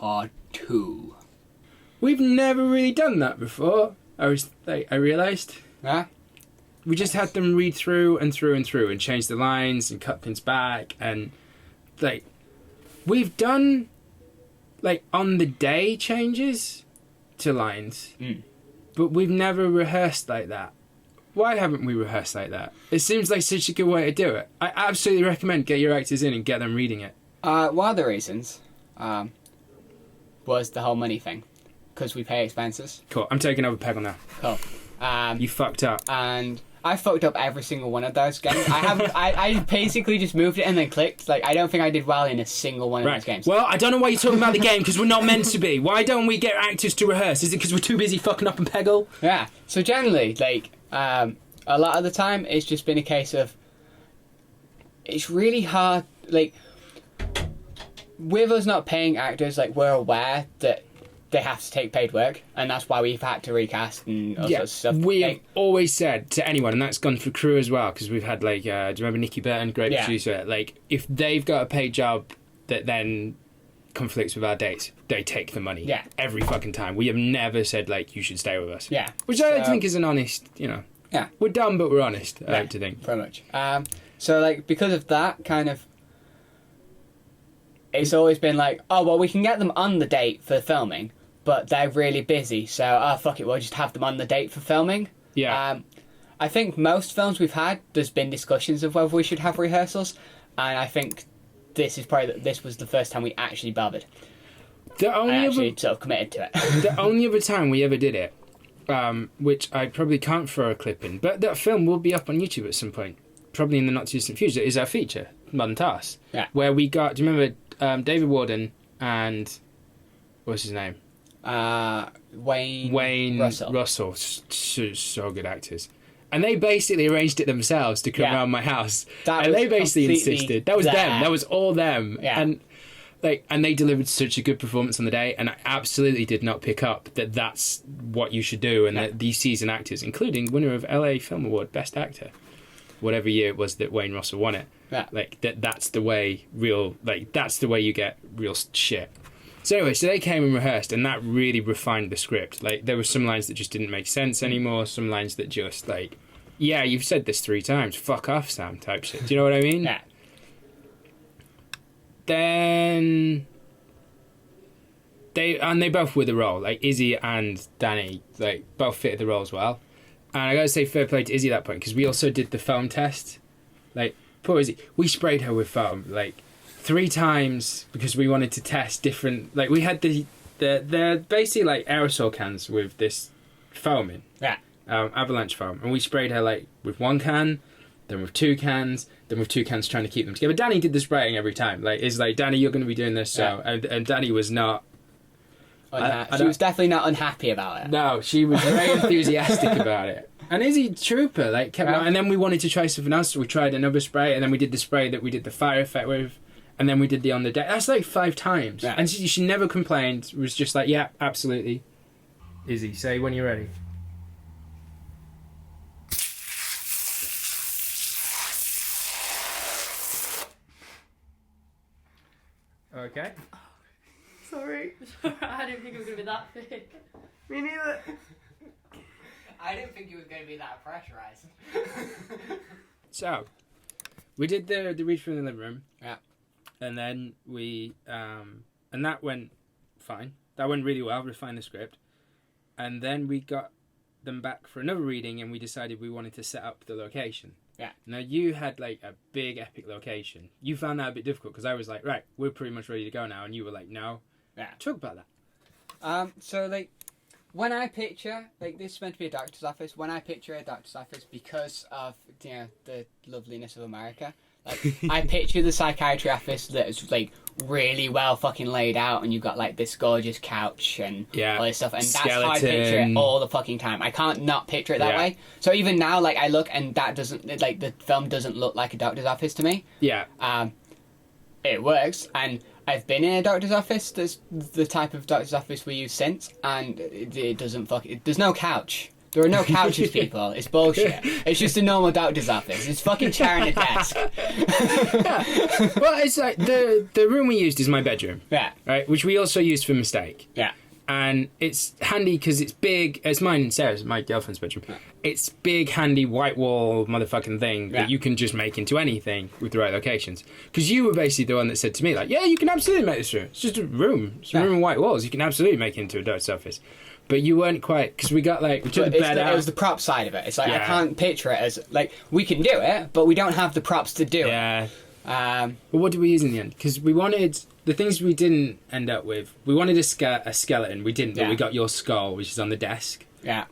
Part 2. We've never really done that before. I realised. Yeah? We just had them read through and through and through and change the lines and cut things back and like we've done like on the day changes to lines, but we've never rehearsed like that. Why haven't we rehearsed like that? It seems like such a good way to do it. I absolutely recommend get your actors in and get them reading it. One of the reasons was the whole money thing, because we pay expenses. Cool. I'm taking over Peggle now. Cool. You fucked up. And I fucked up every single one of those games. I basically just moved it and then clicked. Like, I don't think I did well in a single one of those games. Well, I don't know why you're talking about the game, because we're not meant to be. Why don't we get actors to rehearse? Is it because we're too busy fucking up in Peggle? Yeah. So generally, like, a lot of the time, it's just been a case of... It's really hard, like... With us not paying actors, like, we're aware that they have to take paid work, and that's why we've had to recast and all sorts of stuff. We have always said to anyone, and that's gone for crew as well, because we've had, like, do you remember Nikki Burton, great producer? Like, if they've got a paid job that then conflicts with our dates, they take the money. Yeah. Every fucking time. We have never said, like, you should stay with us. Yeah. Which I think is an honest, Yeah. We're dumb, but we're honest, I like to think. Pretty much. So, like, because of that, kind of... It's always been like, oh, well, we can get them on the date for filming, but they're really busy, so, fuck it, we'll just have them on the date for filming. Yeah. I think most films we've had, there's been discussions of whether we should have rehearsals, and I think this was the first time we actually bothered. Sort of committed to it. The only other time we ever did it, which I probably can't throw a clip in, but that film will be up on YouTube at some point, probably in the not-too-distant future, is our feature, Modern Task, where we got, do you remember David Warden and, what's his name? Wayne Russell. So good actors. And they basically arranged it themselves to come around my house. They basically insisted. That was them. That was all them. Yeah. And they delivered such a good performance on the day, and I absolutely did not pick up that that's what you should do, and that these seasoned actors, including winner of LA Film Award Best Actor, whatever year it was that Wayne Russell won it. Yeah. Like that's the way that's the way you get real shit. So anyway, so they came and rehearsed, and that really refined the script. Like, there were some lines that just didn't make sense anymore, some lines that just, like, yeah, you've said this 3 times, fuck off, Sam, type shit. Do you know what I mean? Yeah. Then they both were the role. Like, Izzy and Danny, like, both fitted the roles well. And I gotta say fair play to Izzy at that point, because we also did the foam test. Like, poor Izzy, we sprayed her with foam, like, 3 times, because we wanted to test different, like, we had they're basically like aerosol cans with this foam in. Yeah. Avalanche foam. And we sprayed her, like, with 1 can, then with 2 cans, then with 2 cans, trying to keep them together. Danny did the spraying every time. Like, it's like, Danny, you're going to be doing this, so... Yeah. And Danny was not... She was definitely not unhappy about it. No, she was very enthusiastic about it. And Izzy Trooper, like, kept on, and then we wanted to try something else, so we tried another spray, and then we did the spray that we did the fire effect with, and then we did the on the deck. That's like 5 times. Yeah. And she never complained. It was just like, yeah, absolutely. Izzy, say when you're ready. Okay. Sorry. I didn't think it was going to be that big. Me neither. I didn't think it was going to be that pressurized. So, we did the read through in the living room. Yeah. And then we, and that went fine. That went really well, refined the script. And then we got them back for another reading, and we decided we wanted to set up the location. Yeah. Now, you had, like, a big, epic location. You found that a bit difficult, because I was like, right, we're pretty much ready to go now. And you were like, no. Yeah. Talk about that. So, like, when I picture, like, this is meant to be a doctor's office. When I picture a doctor's office, because of, you know, the loveliness of America, like, I picture the psychiatry office that's, like, really well fucking laid out, and you've got, like, this gorgeous couch and all this stuff, and that's how I picture it all the fucking time. I can't not picture it that way. So even now, like, I look, and that doesn't, like, the film doesn't look like a doctor's office to me. Yeah. It works, and I've been in a doctor's office that's the type of doctor's office we use since, and it doesn't there's no couch. There are no couches, people. It's bullshit. It's just a normal doctor's office. It's fucking chair and a desk. Well, it's like the room we used is my bedroom. Yeah. Right, which we also used for mistake. Yeah. And it's handy because it's big. It's mine and Sarah's, my girlfriend's bedroom. Yeah. It's big, handy, white wall motherfucking thing Yeah. that you can just make into anything with the right locations. Because you were basically the one that said to me, like, yeah, you can absolutely make this room. It's just a room. It's a room with white walls. You can absolutely make it into a doctor's office. But you weren't quite, because we got we took the bed out. It was the prop side of it. It's like, Yeah. I can't picture it as, we can do it, but we don't have the props to do it. Yeah. Well, what did we use in the end? Because we wanted, the things we didn't end up with, we wanted a skeleton. We didn't, but we got your skull, which is on the desk. Yeah.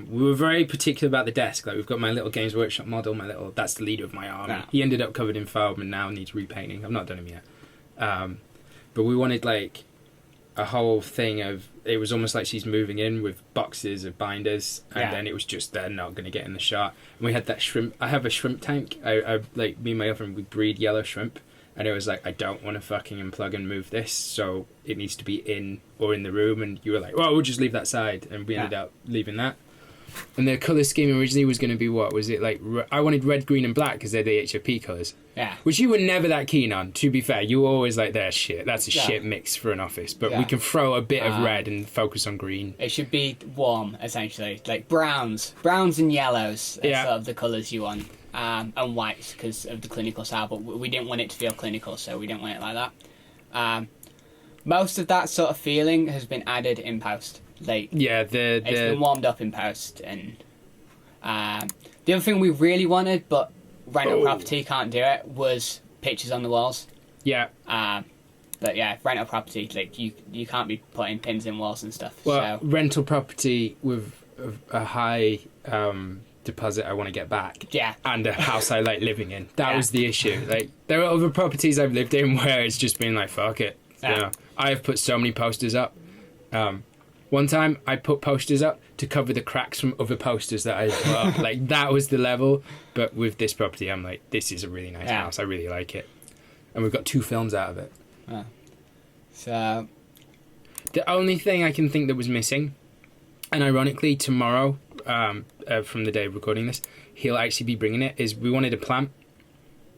We were very particular about the desk. Like, we've got my little Games Workshop model, that's the leader of my army. Yeah. He ended up covered in foam and now needs repainting. I've not done him yet. But we wanted, a whole thing of, it was almost like she's moving in with boxes of binders, and then it was just, they're not going to get in the shot. And we had that shrimp, I have a shrimp tank. I me and my girlfriend, we breed yellow shrimp, and it was like, I don't want to fucking unplug and move this, so it needs to be in or in the room. And you were like, well, we'll just leave that side, and we ended up leaving that. And the colour scheme originally was going to be what? Was it I wanted red, green and black because they're the HFP colours. Yeah. Which you were never that keen on, to be fair. You were always like, that's shit. That's a shit mix for an office. But we can throw a bit of red and focus on green. It should be warm, essentially. Like browns and yellows are sort of the colours you want. And whites because of the clinical style. But we didn't want it to feel clinical, so we didn't want it like that. Most of that sort of feeling has been added in post. It's been warmed up in post, and the other thing we really wanted, but rental property can't do it, was pictures on the walls. Yeah. But yeah, rental property, you can't be putting pins in walls and stuff. Well, so. rental property with a high deposit I want to get back. Yeah. And a house I like living in. That was the issue. There are other properties I've lived in where it's just been like, fuck it. Yeah. You know, I have put so many posters up. One time I put posters up to cover the cracks from other posters that I put up. That was the level. But with this property, I'm like, this is a really nice house. I really like it. And we've got 2 films out of it. So. The only thing I can think that was missing, and ironically tomorrow, from the day of recording this, he'll actually be bringing it, is we wanted a plant.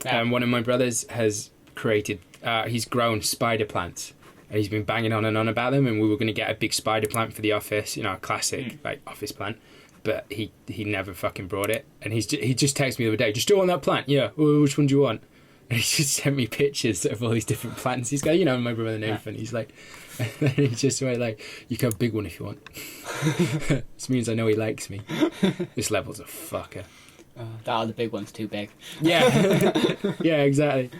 One of my brothers has created, he's grown spider plants. And he's been banging on and on about them, and we were going to get a big spider plant for the office, a classic office plant, but he never fucking brought it. And he just texted me the other day, "Just do you want that plant?" "Yeah." "Well, which one do you want?" And he just sent me pictures of all these different plants. He's got, my brother Nathan. He's like, and he just went like, "You can have a big one if you want." This means I know he likes me. This level's a fucker. That are the big ones too big. Yeah. Yeah, exactly.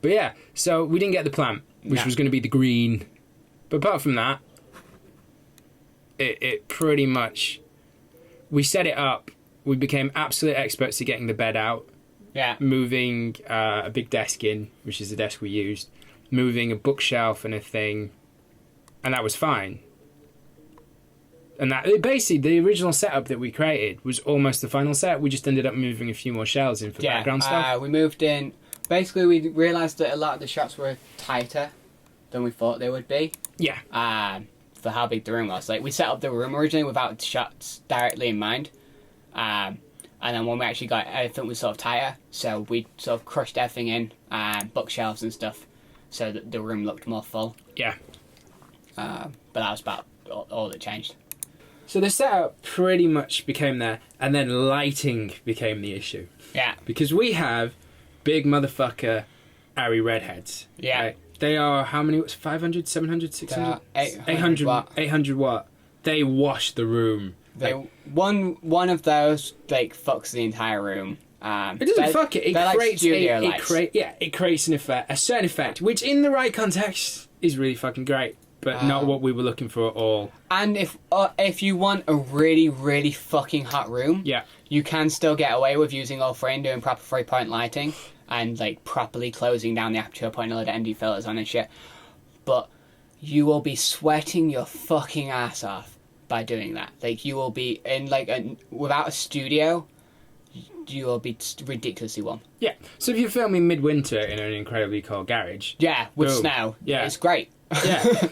But yeah, so we didn't get the plant, which was going to be the green. But apart from that, it pretty much, we set it up. We became absolute experts at getting the bed out. Yeah. Moving a big desk in, which is the desk we used. Moving a bookshelf and a thing. And that was fine. And that basically, the original setup that we created was almost the final set. We just ended up moving a few more shelves in for background stuff. We moved in. Basically, we realised that a lot of the shots were tighter than we thought they would be. Yeah. For how big the room was. We set up the room originally without shots directly in mind. And then when we actually got everything was sort of tighter, so we sort of crushed everything in, bookshelves and stuff, so that the room looked more full. Yeah. But that was about all that changed. So the setup pretty much became there, and then lighting became the issue. Yeah. Because we have big motherfucker ARRI redheads. Yeah. Right? They are, how many watts? 500, 700, 600? 800 watt. 800 watt. They wash the room. One of those, fucks the entire room. It doesn't fuck it. It creates an effect, a certain effect, which in the right context is really fucking great, but not what we were looking for at all. And if you want a really, really fucking hot room, you can still get away with using all three and doing proper 3-point lighting and properly closing down the aperture, putting a load of ND filters on and shit. But you will be sweating your fucking ass off by doing that. You will be in without a studio, you will be ridiculously warm. Yeah. So if you're filming midwinter in an incredibly cold garage, with snow, it's great. Yeah.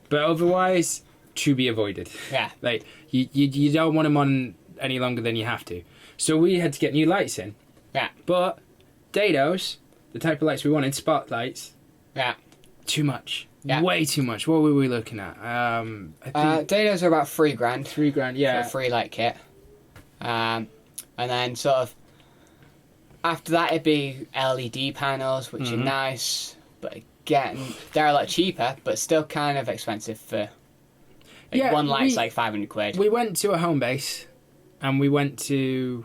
But otherwise, to be avoided. Yeah. Like, you don't want them on any longer than you have to. So we had to get new lights in. Yeah. But dados, the type of lights we wanted, spotlights, Yeah. too much. Yeah. Way too much. What were we looking at? I think Dados are about $3,000 $3,000, yeah. for a free light kit. And then sort of after that it'd be LED panels, which are nice, but again they're a lot cheaper, but still kind of expensive for one light's like £500. We went to a home base, and we went to...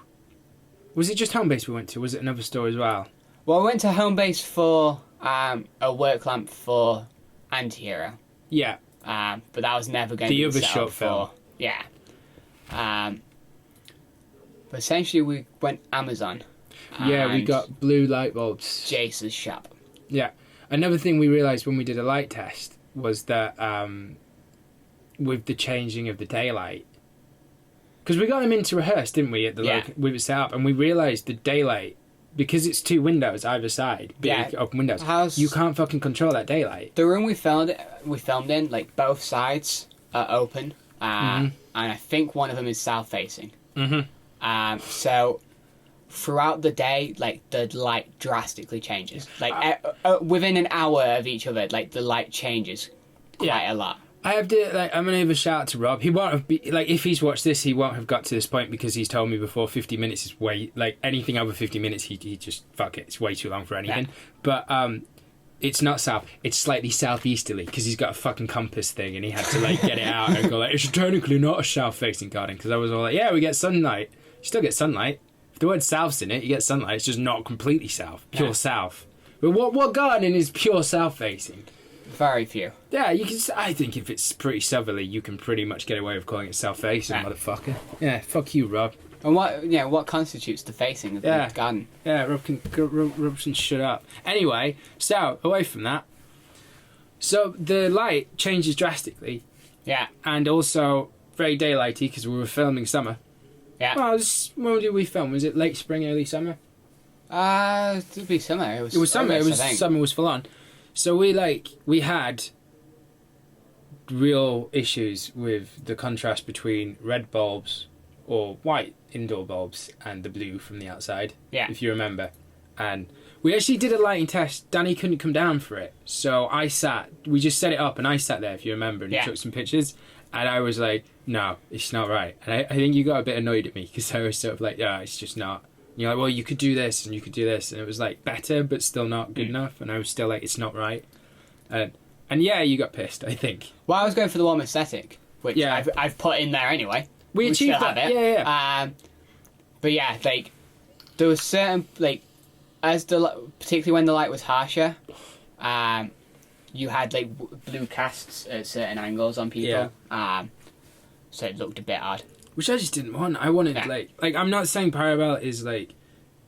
Was it just home base we went to? Was it another store as well? Well, I went to home base for a work lamp for Antihero. Yeah. But that was never going to be The other set short up film. for... Yeah. But essentially we went Amazon. Yeah, we and got blue light bulbs. Jace's shop. Yeah. Another thing we realised when we did a light test was that with the changing of the daylight... Because we got them in to rehearse, didn't we, at the we were set up, and we realised the daylight, because it's 2 windows either side, big open windows, you can't fucking control that daylight. The room we filmed in, like, both sides are open, and I think one of them is south-facing. Mm-hmm. So throughout the day, like, the light drastically changes. Like, within an hour of each other, like, the light changes quite a lot. I have to, like, I'm going to give a shout out to Rob. He won't have, if he's watched this, he won't have got to this point because he's told me before 50 minutes is way, like, anything over 50 minutes, he just, fuck it, it's way too long for anything. Yeah. But, it's not south, it's slightly southeasterly because he's got a fucking compass thing and he had to, like, get it out and go, like, it's technically not a south-facing garden, because I was all like, yeah, we get sunlight. You still get sunlight. If the word south's in it, you get sunlight. It's just not completely south, pure south. But what garden is pure south-facing? Very few. Yeah, you can. I think if it's pretty southerly, you can pretty much get away with calling it south-facing, motherfucker. Yeah, fuck you, Rob. And what constitutes the facing of the garden? Yeah, Rob can shut up. Anyway, so away from that. So the light changes drastically. Yeah. And also very daylighty because we were filming summer. Yeah. Well, when did we film? Was it late spring, early summer? It'd be summer. It was summer. Summer was full on. So we had real issues with the contrast between red bulbs or white indoor bulbs and the blue from the outside. Yeah. If you remember. And we actually did a lighting test. Danny couldn't come down for it. So we just set it up and I sat there, if you remember, and took some pictures. And I was like, no, it's not right. And I think you got a bit annoyed at me because I was sort of like, yeah, it's just not. And you're like, well, you could do this and you could do this. And it was like better, but still not good enough. And I was still like, it's not right. And yeah, you got pissed, I think. Well, I was going for the warm aesthetic, which I've put in there anyway. We achieved that. Yeah. But yeah, like, there was certain, like, particularly when the light was harsher, you had, like, blue casts at certain angles on people. Yeah. So it looked a bit odd. Which I just didn't want. I wanted, like, I'm not saying Pyrobelle is, like,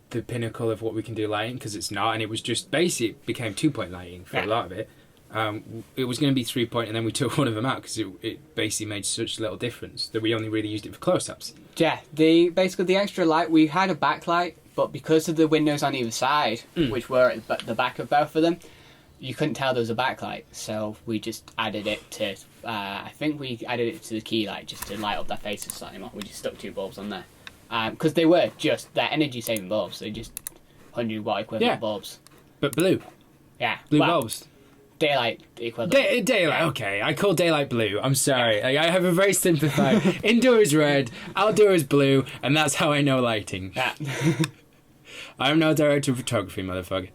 the pinnacle of what we can do lighting, because it's not, and it was just it became 2-point lighting for a lot of it. It was going to be 3-point, and then we took one of them out because it basically made such little difference that we only really used it for close-ups. Yeah, basically the extra light, we had a backlight, but because of the windows on either side, which were at the back of both of them, you couldn't tell there was a backlight, so we just added it to, I think we added it to the key light just to light up their faces slightly more. We just stuck 2 bulbs on there. Because they were just, they're energy-saving bulbs, they're just 100-watt equivalent bulbs. But blue. Yeah. Blue bulbs. Daylight equivalent. Daylight, okay. I call daylight blue. I'm sorry. Yeah. I have a very simplified. Indoor is red, outdoor is blue, and that's how I know lighting. Yeah. I'm no director of photography, motherfucker.